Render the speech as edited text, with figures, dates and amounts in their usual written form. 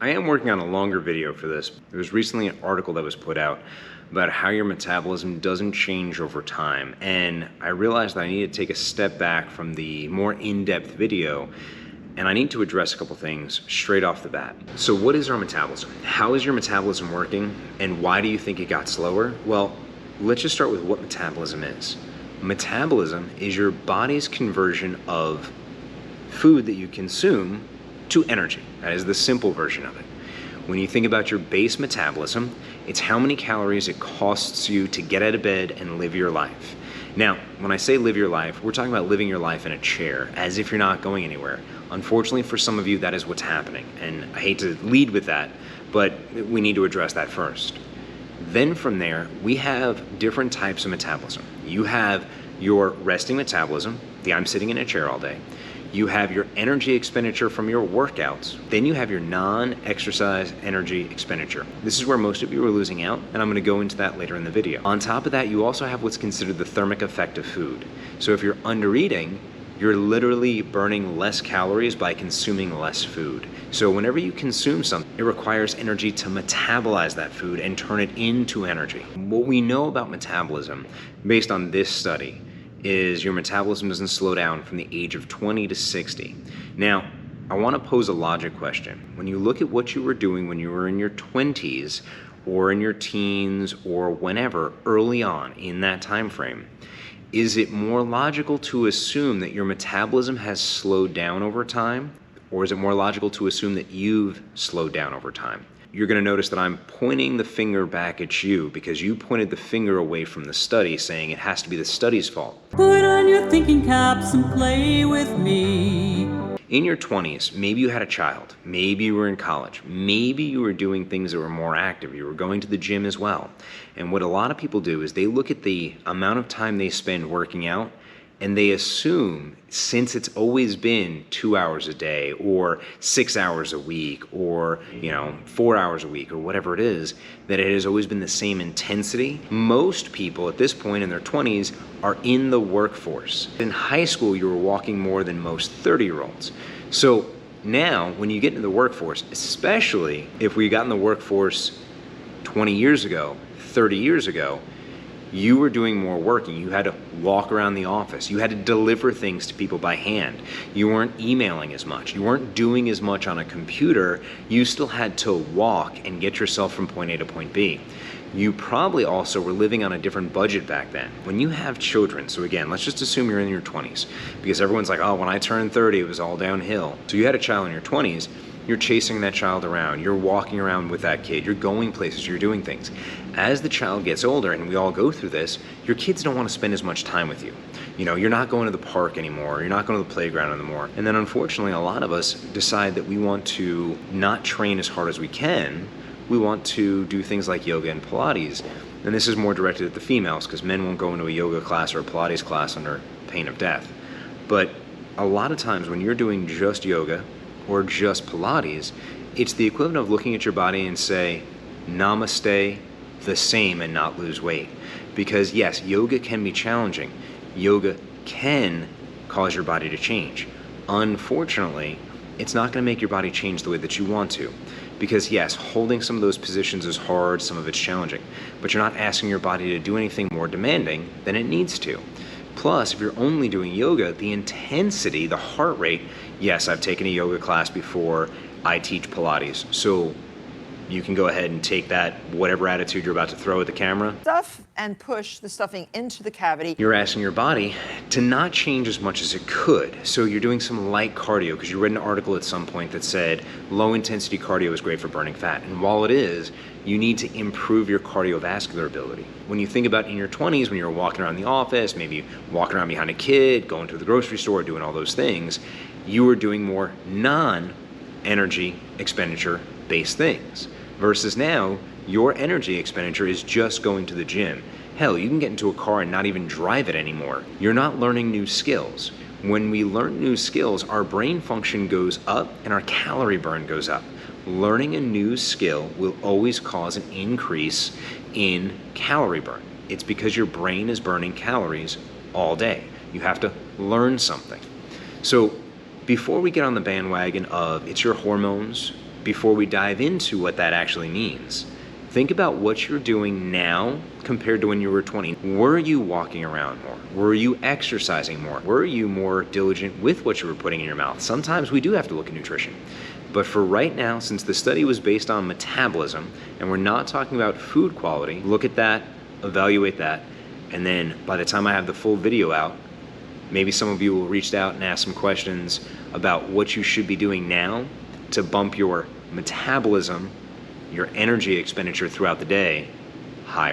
I am working on a longer video for this. There was recently an article that was put out about how your metabolism doesn't change over time, and I realized that I need to take a step back from the more in-depth video, and I need to address a couple things straight off the bat. So what is our metabolism? How is your metabolism working, and why do you think it got slower? Well, let's just start with what metabolism is. Metabolism is your body's conversion of food that you consume to energy. That is the simple version of it. When you think about your base metabolism, it's how many calories it costs you to get out of bed and live your life. Now, when I say live your life, we're talking about living your life in a chair, as if you're not going anywhere. Unfortunately, for some of you, that is what's happening. And I hate to lead with that, but we need to address that first. Then from there, we have different types of metabolism. You have your resting metabolism, the I'm sitting in a chair all day. You have your energy expenditure from your workouts. Then you have your non-exercise energy expenditure. This is where most of you are losing out, and I'm going to go into that later in the video. On top of that, you also have what's considered the thermic effect of food. So if you're under-eating, you're literally burning less calories by consuming less food. So whenever you consume something, it requires energy to metabolize that food and turn it into energy. What we know about metabolism, based on this study, is your metabolism doesn't slow down from the age of 20 to 60. Now, I want to pose a logic question. When you look at what you were doing when you were in your 20s or in your teens or whenever early on in that time frame, is it more logical to assume that your metabolism has slowed down over time, or is it more logical to assume that you've slowed down over time? You're going to notice that I'm pointing the finger back at you because you pointed the finger away from the study, saying it has to be the study's fault. Put on your thinking caps and play with me. In your 20s, maybe you had a child, maybe you were in college, maybe you were doing things that were more active, you were going to the gym as well. And what a lot of people do is they look at the amount of time they spend working out and they assume, since it's always been 2 hours a day or 6 hours a week or 4 hours a week or whatever it is, that it has always been the same intensity. Most people at this point in their 20s are in the workforce. In high school, you were walking more than most 30-year-olds. So now, when you get into the workforce, especially if we got in the workforce 20 years ago, 30 years ago, you were doing more working. You had to walk around the office. You had to deliver things to people by hand. You weren't emailing as much. You weren't doing as much on a computer. You still had to walk and get yourself from point A to point B. You probably also were living on a different budget back then. When you have children, so again, let's just assume you're in your 20s, because everyone's like, oh, when I turned 30, it was all downhill. So you had a child in your 20s, you're chasing that child around, you're walking around with that kid, you're going places, you're doing things. As the child gets older, and we all go through this, your kids don't want to spend as much time with you. You're not going to the park anymore, you're not going to the playground anymore. And then unfortunately, a lot of us decide that we want to not train as hard as we can. We want to do things like yoga and Pilates. And this is more directed at the females, because men won't go into a yoga class or a Pilates class under pain of death. But a lot of times when you're doing just yoga or just Pilates, it's the equivalent of looking at your body and say, namaste, the same, and not lose weight. Because yes, yoga can be challenging. Yoga can cause your body to change. Unfortunately, it's not going to make your body change the way that you want to. Because yes, holding some of those positions is hard, some of it's challenging, but you're not asking your body to do anything more demanding than it needs to. Plus, if you're only doing yoga, the intensity, the heart rate, yes, I've taken a yoga class before, I teach Pilates, so you can go ahead and take that, whatever attitude you're about to throw at the camera. Stuff and push the stuffing into the cavity. You're asking your body to not change as much as it could. So you're doing some light cardio, because you read an article at some point that said low intensity cardio is great for burning fat. And while it is, you need to improve your cardiovascular ability. When you think about in your 20s, when you're walking around the office, maybe walking around behind a kid, going to the grocery store, doing all those things, you were doing more non-energy expenditure based things. Versus now, your energy expenditure is just going to the gym. Hell, you can get into a car and not even drive it anymore. You're not learning new skills. When we learn new skills, our brain function goes up and our calorie burn goes up. Learning a new skill will always cause an increase in calorie burn. It's because your brain is burning calories all day. You have to learn something. So before we get on the bandwagon of it's your hormones, before we dive into what that actually means, think about what you're doing now compared to when you were 20. Were you walking around more? Were you exercising more? Were you more diligent with what you were putting in your mouth? Sometimes we do have to look at nutrition. But for right now, since the study was based on metabolism, and we're not talking about food quality, look at that, evaluate that, and then by the time I have the full video out, maybe some of you will reach out and ask some questions about what you should be doing now to bump your metabolism, your energy expenditure throughout the day higher.